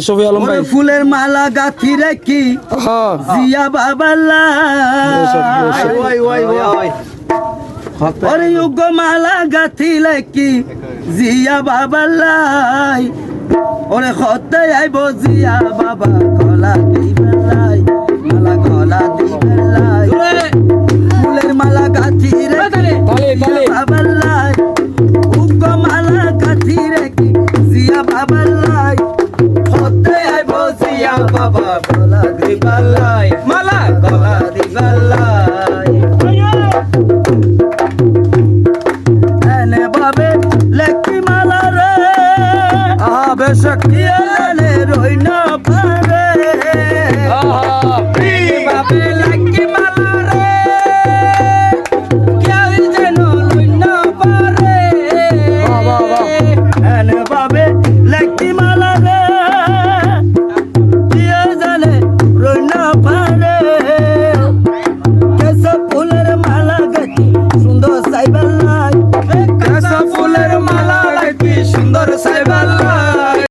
শফি আলম ভাই ফুলের মালা গাথি রেখি জিয়া বাবাল্লা ওরে যুগ মালা গাথি রেখি জিয়া বাবাল্লাই ওরে খতে আইব জিয়া বাবা গলা দিবেলাই মালা গলা দিবেলাই ফুলের মালা গাথি রেখি বাবাল্লাই যুগ মালা গাথি রেখি জিয়া বাবাল্লাই খতে আইব জিয়া বাবা গলা দিবেলাই মালা গলা দিবেলাই এনে বাবে লেকি মালা রে বেশক এনে রই না পারে বাবে লেকি মালা রে কেউ যেন লই না পারে এনে বাবে